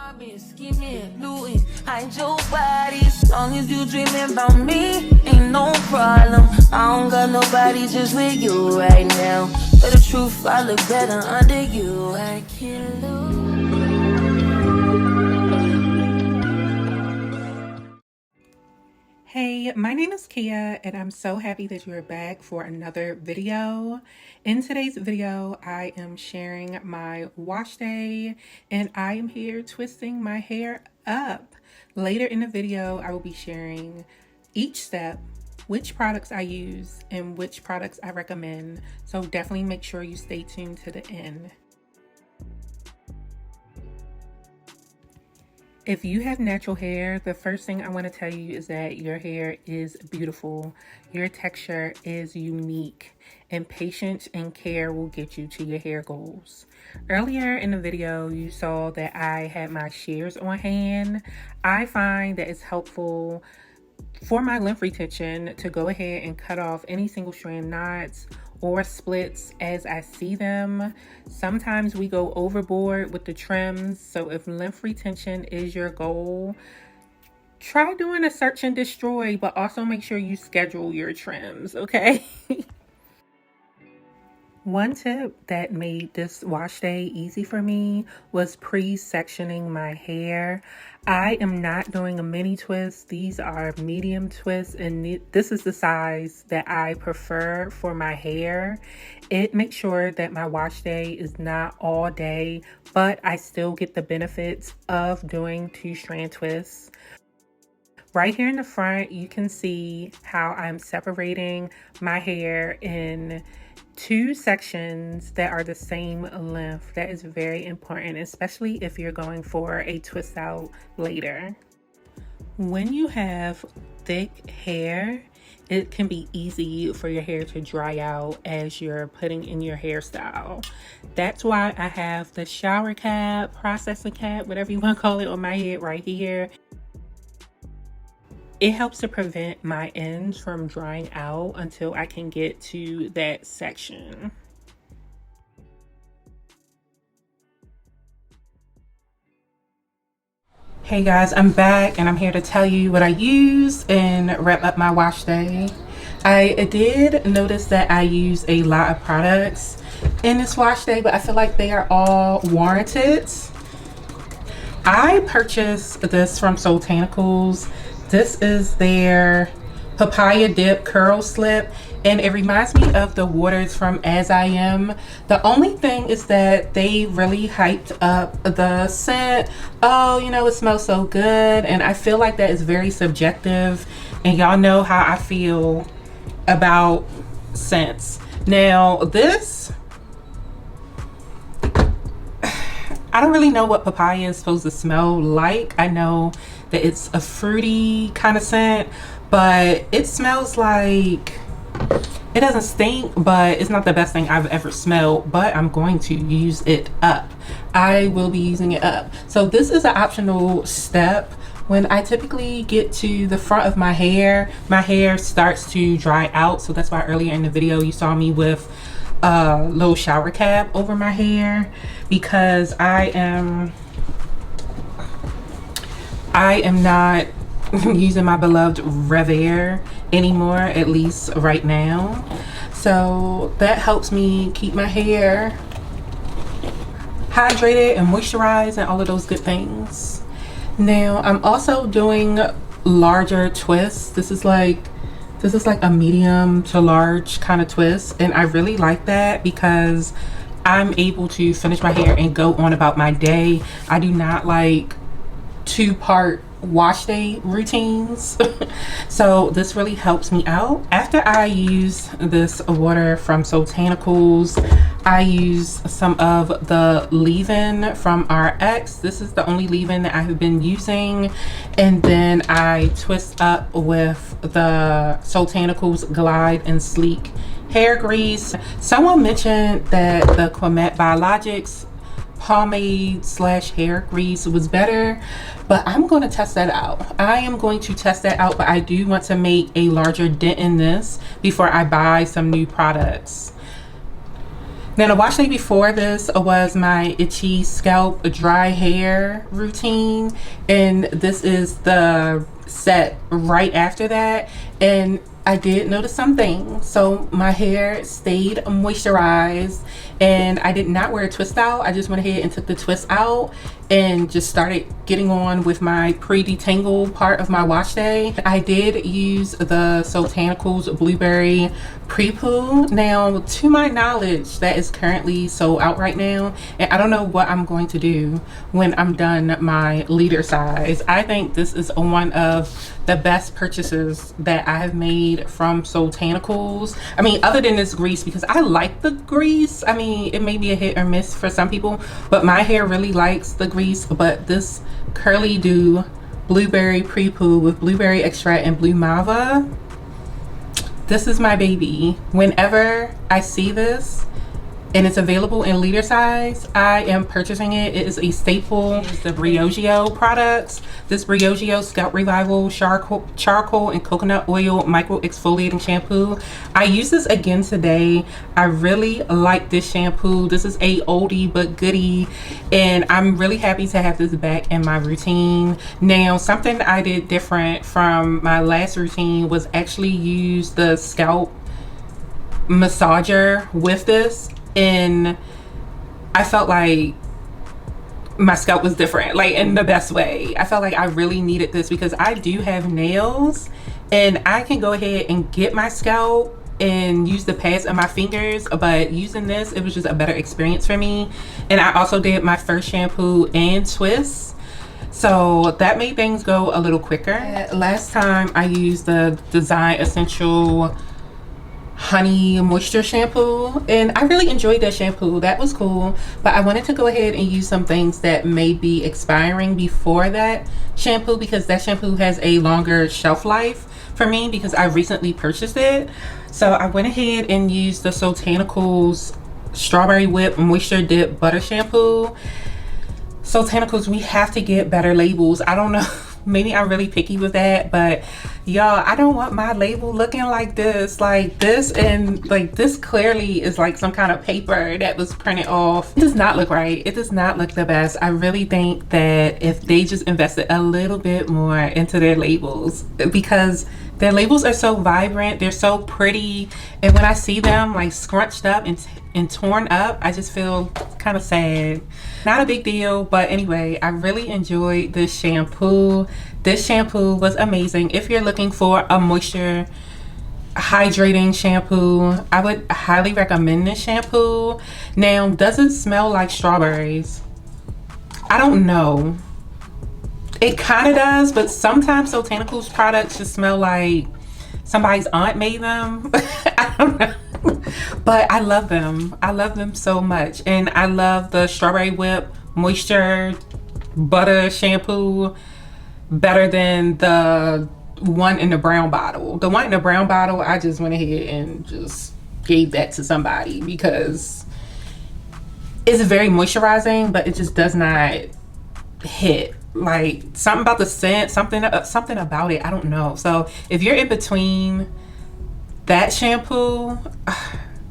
Robbing, scheming, looting, hide your body. As long as you dreaming about me, ain't no problem. I don't got nobody just with you right now. But the truth, I look better under you. I can't lose. Hey, my name is Kia and I'm so happy that you're back for another video. In today's video, I am sharing my wash day and I am here twisting my hair up. Later in the video, I will be sharing each step, which products I use and which products I recommend. So definitely make sure you stay tuned to the end. If you have natural hair, the first thing I want to tell you is that your hair is beautiful. Your texture is unique, and patience and care will get you to your hair goals. Earlier in the video, you saw that I had my shears on hand. I find that it's helpful for my length retention to go ahead and cut off any single strand knots or splits as I see them. Sometimes we go overboard with the trims, so if length retention is your goal, try doing a search and destroy, but also make sure you schedule your trims, okay? One tip that made this wash day easy for me was pre-sectioning my hair. I am not doing a mini twist. These are medium twists, and this is the size that I prefer for my hair. It makes sure that my wash day is not all day, but I still get the benefits of doing two-strand twists. Right here in the front, you can see how I'm separating my hair in two sections that are the same length. That is very important, especially if you're going for a twist out later. When you have thick hair, it can be easy for your hair to dry out as you're putting in your hairstyle. That's why I have the shower cap, processing cap, whatever you want to call it, on my head right here. It helps to prevent my ends from drying out until I can get to that section. Hey guys, I'm back and I'm here to tell you what I use and wrap up my wash day. I did notice that I use a lot of products in this wash day, but I feel like they are all warranted. I purchased this from Soultanicals. This is their papaya dip curl slip, and it reminds me of the waters from As I Am. The only thing is that they really hyped up the scent. Oh, you know, it smells so good, and I feel like that is very subjective, and y'all know how I feel about scents. Now this, I don't really know what papaya is supposed to smell like. I know that it's a fruity kind of scent, but it smells like, it doesn't stink, but it's not the best thing I've ever smelled, but I'm going to use it up. I will be using it up. So this is an optional step. When I typically get to the front of my hair starts to dry out. So that's why earlier in the video you saw me with a little shower cap over my hair, because I am not using my beloved Rev anymore, at least right now. So that helps me keep my hair hydrated and moisturized and all of those good things. Now I'm also doing larger twists. This is like a medium to large kind of twist, and I really like that because I'm able to finish my hair and go on about my day. I do not like two-part wash day routines. So this really helps me out. After I use this water from Soultanicals, I use some of the leave-in from RX. This is the only leave-in that I have been using, and then I twist up with the Soultanicals Glide and Sleek hair grease. Someone mentioned that the Comet Biologics pomade slash hair grease was better, but I'm going to test that out. I am going to test that out, but I do want to make a larger dent in this before I buy some new products. Now the wash day before this was my itchy scalp dry hair routine, and this is the set right after that. And I did notice something. So my hair stayed moisturized, and I did not wear a twist out. I just went ahead and took the twist out and just started getting on with my pre-detangle part of my wash day. I did use the Soultanicals Blueberry Pre-Poo. Now, to my knowledge, that is currently sold out right now, and I don't know what I'm going to do when I'm done my liter size. I think this is one of the best purchases that I have made from Soultanicals. I mean, other than this grease, because I like the grease. I mean, it may be a hit or miss for some people, but my hair really likes the grease. But this Curly Dew Blueberry Pre-Poo with blueberry extract and blue mava, this is my baby. Whenever I see this and it's available in liter size, I am purchasing it. It is a staple. It's the Briogeo products. This Briogeo Scalp Revival charcoal and coconut oil micro exfoliating shampoo. I use this again today. I really like this shampoo. This is a oldie but goodie, and I'm really happy to have this back in my routine. Now, something I did different from my last routine was actually use the scalp massager with this, and I felt like my scalp was different, like in the best way. I felt like I really needed this because I do have nails, and I can go ahead and get my scalp and use the pads on my fingers, but using this, it was just a better experience for me. And I also did my first shampoo and twist, so that made things go a little quicker. Last time I used the Design Essential honey moisture shampoo, and I really enjoyed that shampoo. That was cool, but I wanted to go ahead and use some things that may be expiring before that shampoo, because that shampoo has a longer shelf life for me because I recently purchased it. So I went ahead and used the Soultanicals Strawberry Whip Moisture Dip Butter Shampoo. Soultanicals, we have to get better labels. I don't know, maybe I'm really picky with that, but y'all, I don't want my label looking like this, and like this clearly is like some kind of paper that was printed off. It does not look right. It does not look the best. I really think that if they just invested a little bit more into their labels, because their labels are so vibrant, they're so pretty, and when I see them like scrunched up and torn up, I just feel kind of sad. Not a big deal, but anyway, I really enjoyed this shampoo. This shampoo was amazing. If you're looking for a moisture hydrating shampoo, I would highly recommend this shampoo. Now, does it smell like strawberries? I don't know. It kind of does, but sometimes Soultanicals products just smell like somebody's aunt made them. I don't know. But I love them. I love them so much. And I love the Strawberry Whip Moisture Butter Shampoo better than the one in the brown bottle. The one in the brown bottle, I just went ahead and just gave that to somebody because it's very moisturizing, but it just does not hit. Like something about the scent, something about it, I don't know. So if you're in between that shampoo,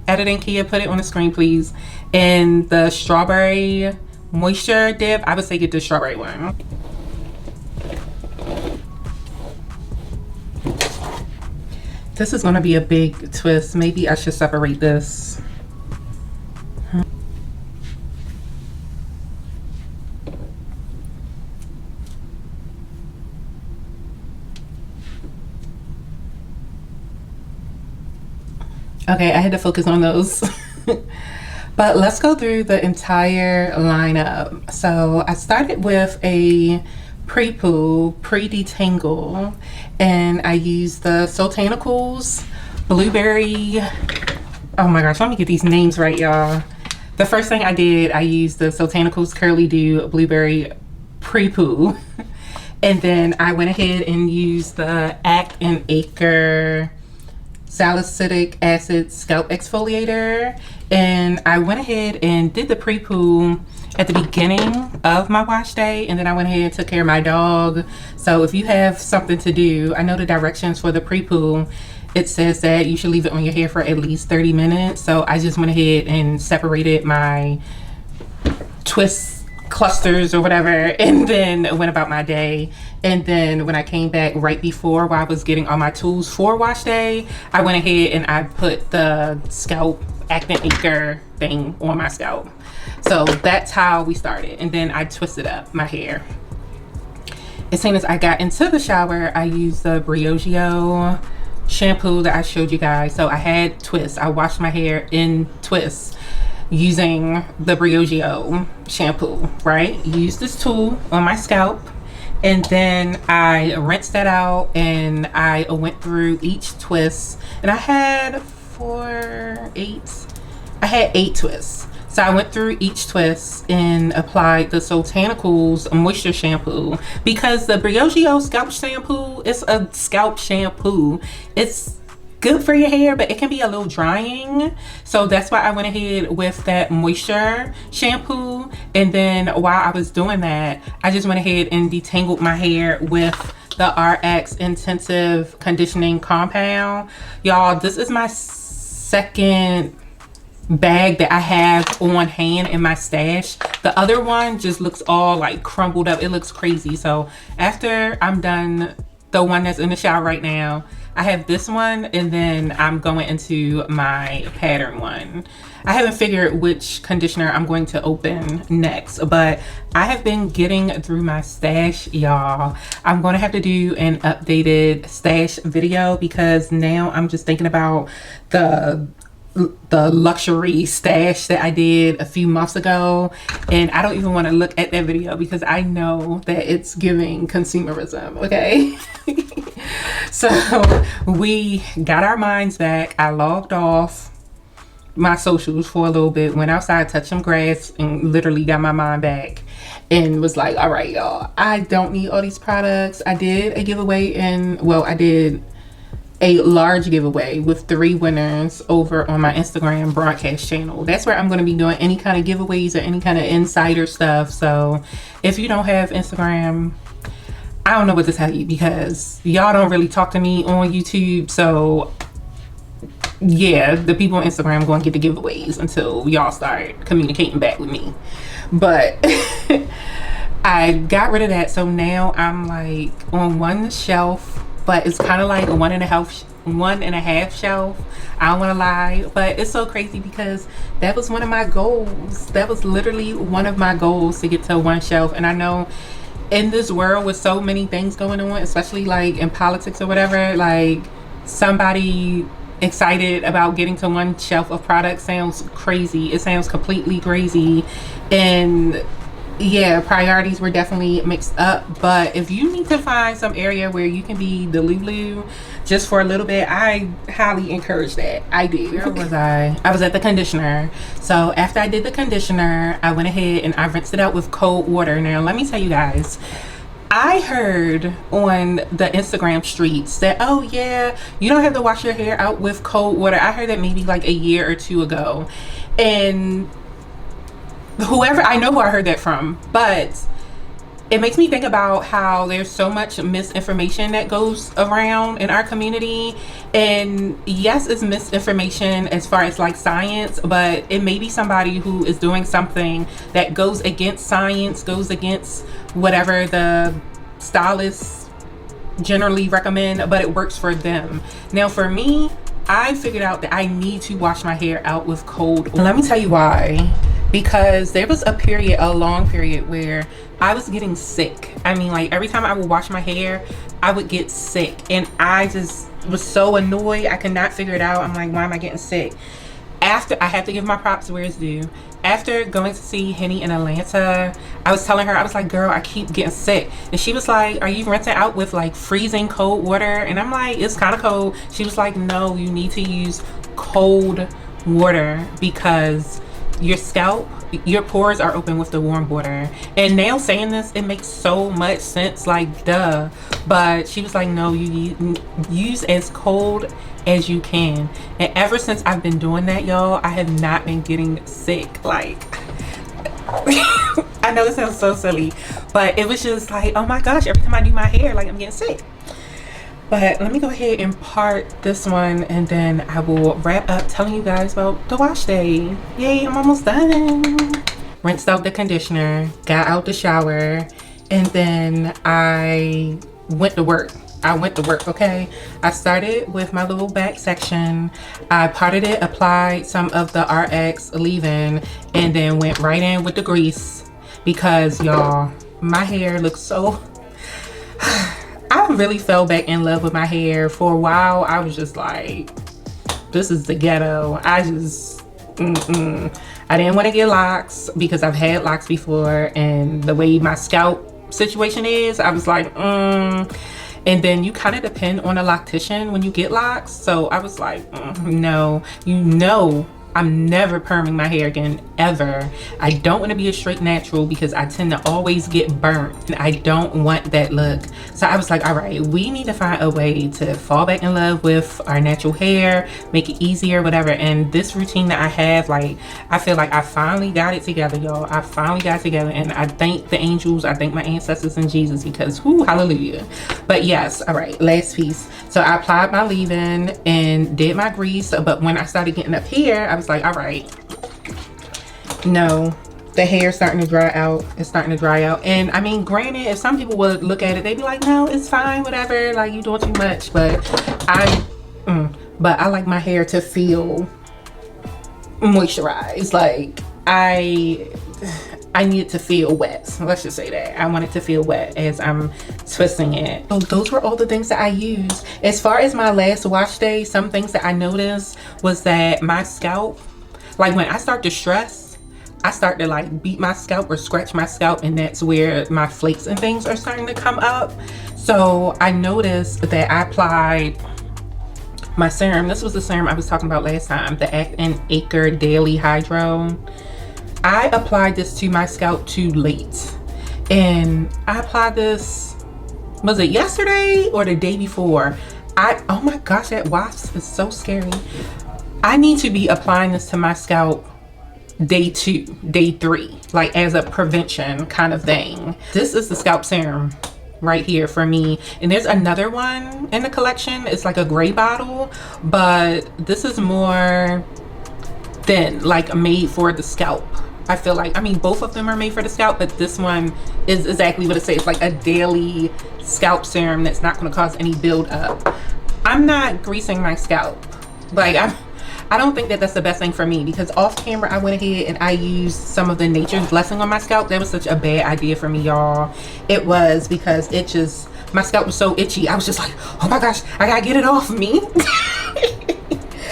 editing Kia, put it on the screen please, and the strawberry moisture dip, I would say get the strawberry one. This is going to be a big twist. Maybe I should separate this. Okay, I had to focus on those. But let's go through the entire lineup. So I started with a pre-poo, pre-detangle, and I used the Soultanicals Blueberry, oh my gosh, let me get these names right, y'all. The first thing I did, I used the Soultanicals Curly Dew Blueberry Pre-Poo. And then I went ahead and used the Act and Acre Salicylic Acid Scalp Exfoliator, and I went ahead and did the pre-poo at the beginning of my wash day, and then I went ahead and took care of my dog. So if you have something to do, I know the directions for the pre-poo it says that you should leave it on your hair for at least 30 minutes. So I just went ahead and separated my twist clusters or whatever, and then went about my day. And then when I came back right before, while I was getting all my tools for wash day, I went ahead and I put the scalp acne thing on my scalp. So that's how we started. And then I twisted up my hair. As soon as I got into the shower, I used the Briogeo shampoo that I showed you guys. So I had twists. I washed my hair in twists using the Briogeo shampoo, right? Used this tool on my scalp, and then I rinsed that out, and I went through each twist, and I had eight twists. So I went through each twist and applied the Soultanicals moisture shampoo, because the Briogeo scalp shampoo is a scalp shampoo. It's good for your hair, but it can be a little drying. So that's why I went ahead with that moisture shampoo. And then while I was doing that, I just went ahead and detangled my hair with the RX Intensive Conditioning Compound. Y'all, this is my second bag that I have on hand in my stash. The other one just looks all like crumbled up. It looks crazy. So after I'm done the one that's in the shower right now, I have this one, and then I'm going into my pattern one. I haven't figured which conditioner I'm going to open next, but I have been getting through my stash, y'all. I'm going to have to do an updated stash video, because now I'm just thinking about the luxury stash that I did a few months ago, and I don't even want to look at that video because I know that it's giving consumerism, okay? So we got our minds back. I logged off my socials for a little bit, went outside, touched some grass, and literally got my mind back and was like, all right, y'all, I don't need all these products. I did a giveaway, and well, I did a large giveaway with 3 winners over on my Instagram broadcast channel. That's where I'm going to be doing any kind of giveaways or any kind of insider stuff. So if you don't have Instagram, I don't know what to tell you, because y'all don't really talk to me on YouTube. So yeah, the people on Instagram going to get the giveaways until y'all start communicating back with me. But I got rid of that. So now I'm like on one shelf, but it's kind of like a one and a half shelf. I don't want to lie, but it's so crazy because that was one of my goals. That was literally one of my goals, to get to one shelf. And I know in this world with so many things going on, especially like in politics or whatever, like somebody excited about getting to one shelf of products sounds crazy. It sounds completely crazy. And yeah, priorities were definitely mixed up. But if you need to find some area where you can be the Lulu just for a little bit, I highly encourage that. I did. Where was I? I was at the conditioner. So after I did the conditioner, I went ahead and I rinsed it out with cold water. Now let me tell you guys, I heard on the Instagram streets that, oh yeah, you don't have to wash your hair out with cold water. I heard that maybe like a year or two ago. And I know who I heard that from, but it makes me think about how there's so much misinformation that goes around in our community. And yes, it's misinformation as far as like science, but it may be somebody who is doing something that goes against science, goes against whatever the stylists generally recommend, but it works for them. Now for me, I figured out that I need to wash my hair out with cold water. Let me tell you why. Because there was a long period where I was getting sick. I mean, like every time I would wash my hair, I would get sick. And I just was so annoyed. I could not figure it out. I'm like, why am I getting sick? After, I have to give my props where it's due. After going to see Henny in Atlanta, I was telling her, I was like, girl, I keep getting sick. And she was like, are you rinsing out with like freezing cold water? And I'm like, it's kind of cold. She was like, no, you need to use cold water because your scalp, your pores are open with the warm water. And now saying this, it makes so much sense, like duh. But she was like, no, you use as cold as you can. And ever since I've been doing that, y'all, I have not been getting sick. Like I know this sounds so silly, but it was just like, oh my gosh, every time I do my hair, like I'm getting sick. But let me go ahead and part this one, and then I will wrap up telling you guys about the wash day. Yay, I'm almost done. Rinsed out the conditioner, got out the shower, and then I went to work. Okay? I started with my little back section. I parted it, applied some of the RX leave-in, and then went right in with the grease because, y'all, my hair looks so... I really fell back in love with my hair. For a while, I was just like, this is the ghetto. I just, I didn't want to get locks because I've had locks before, and the way my scalp situation is, I was like, And then you kind of depend on a loctician when you get locks. So I was like, no, I'm never perming my hair again, ever. I don't want to be a straight natural because I tend to always get burnt, and I don't want that look. So I was like, all right, we need to find a way to fall back in love with our natural hair, make it easier, whatever. And this routine that I have, like, I feel like I finally got it together, y'all. I finally got it together, and I thank the angels, I thank my ancestors and Jesus, because whoo, hallelujah. But yes, all right, last piece. So I applied my leave-in and did my grease, but when I started getting up here, I was like, all right, no, the hair's starting to dry out. It's starting to dry out. And I mean, granted, if some people would look at it, they'd be like, no, it's fine, whatever, like, you doing too much. But I like my hair to feel moisturized. Like, I need it to feel wet. So let's just say that I want it to feel wet as I'm twisting it. So those were all the things that I used. As far as my last wash day, some things that I noticed was that my scalp, like when I start to stress, I start to like beat my scalp or scratch my scalp, and that's where my flakes and things are starting to come up. So I noticed that I applied my serum. This was the serum I was talking about last time, the Act and Acre Daily Hydro. I applied this to my scalp too late, and I applied this, was it yesterday or the day before? Oh my gosh, that wasp is so scary. I need to be applying this to my scalp day 2, day 3, like as a prevention kind of thing. This is the scalp serum right here for me, and there's another one in the collection. It's like a gray bottle, but this is more thin, like made for the scalp. I feel like, I mean, both of them are made for the scalp, but this one is exactly what it says. It's like a daily scalp serum that's not going to cause any build up. I'm not greasing my scalp. Like, I don't think that that's the best thing for me, because off camera I went ahead and I used some of the Nature's Blessing on my scalp. That was such a bad idea for me, y'all. It was, because it just, my scalp was so itchy. I was just like, oh my gosh, I gotta get it off me.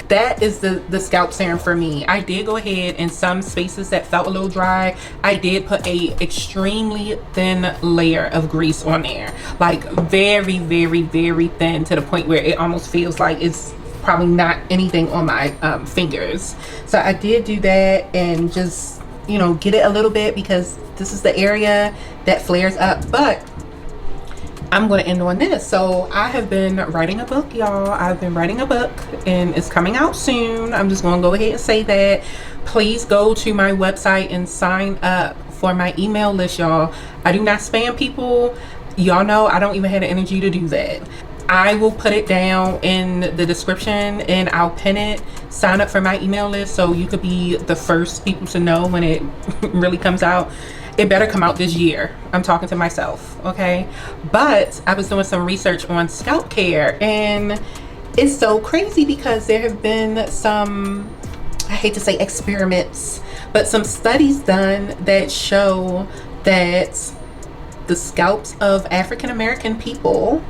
That is the scalp serum for me. I did go ahead in some spaces that felt a little dry. I did put a extremely thin layer of grease on there, like very, very, very thin, to the point where it almost feels like it's probably not anything on my fingers. So I did do that, and just, you know, get it a little bit, because this is the area that flares up. But I'm going to end on this. So I have been writing a book, y'all. I've been writing a book, and it's coming out soon. I'm just going to go ahead and say that. Please go to my website and sign up for my email list, y'all. I do not spam people. Y'all know I don't even have the energy to do that. I will put it down in the description, and I'll pin it. Sign up for my email list so you could be the first people to know when it really comes out. It better come out this year. I'm talking to myself, okay? But I was doing some research on scalp care, and it's so crazy because there have been some, I hate to say experiments, but some studies done that show that the scalps of African American people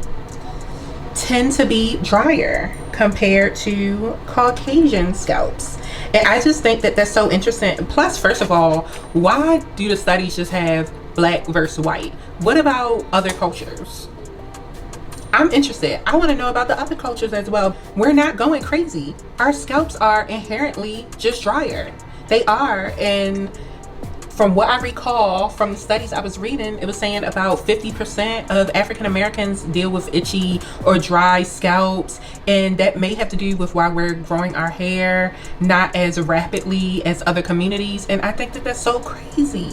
tend to be drier compared to Caucasian scalps. And I just think that that's so interesting. Plus, first of all, why do the studies just have black versus white? What about other cultures? I'm interested. I want to know about the other cultures as well. We're not going crazy. Our scalps are inherently just drier. They are. And from what I recall from the studies I was reading, it was saying about 50% of African Americans deal with itchy or dry scalps, and that may have to do with why we're growing our hair not as rapidly as other communities. And I think that that's so crazy.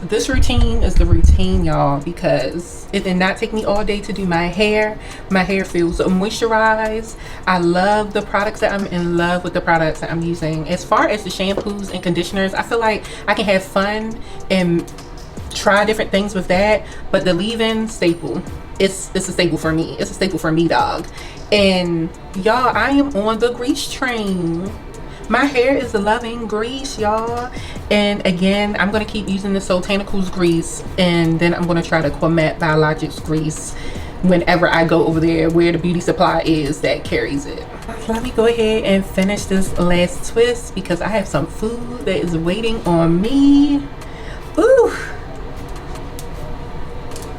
this routine is the routine, y'all, because it did not take me all day to do my hair. My hair feels moisturized. I love the products that I'm in love with the products that I'm using. As far as the shampoos and conditioners, I feel like I can have fun and try different things with that, but the leave-in staple, it's a staple for me. It's a staple for me, dog. And y'all, I am on the grease train. My hair is loving grease, y'all. And again, I'm going to keep using the Soultanicals grease, and then I'm going to try the Quamet Biologics grease whenever I go over there where the beauty supply is that carries it. Let me go ahead and finish this last twist because I have some food that is waiting on me. Ooh,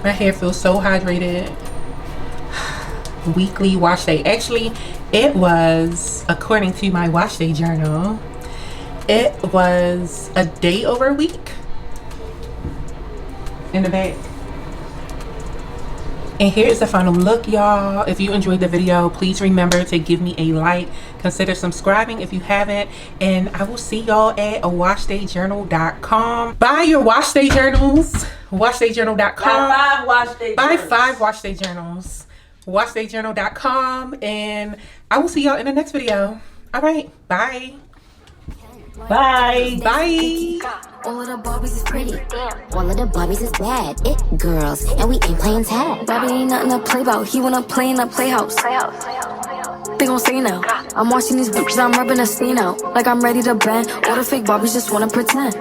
my hair feels so hydrated. Weekly wash day. Actually, it was, according to my wash day journal, it was a day over a week in the bag. And here is the final look, y'all. If you enjoyed the video, please remember to give me a like. Consider subscribing if you haven't. And I will see y'all at washdayjournal.com. Buy your wash day journals. Washdayjournal.com. Buy 5 wash day journals. Washdayjournal.com. And I will see y'all in the next video. All right. Bye. Bye. Bye. All of the Barbies is pretty. All of the Barbies is bad. It girls, and we ain't playing tag. Barbie ain't nothing to play about. He wanna play in the playhouse. They gon' say now. I'm watching these bitches, I'm rubbing a stain out. Like I'm ready to bend. All the fake Barbies just wanna pretend.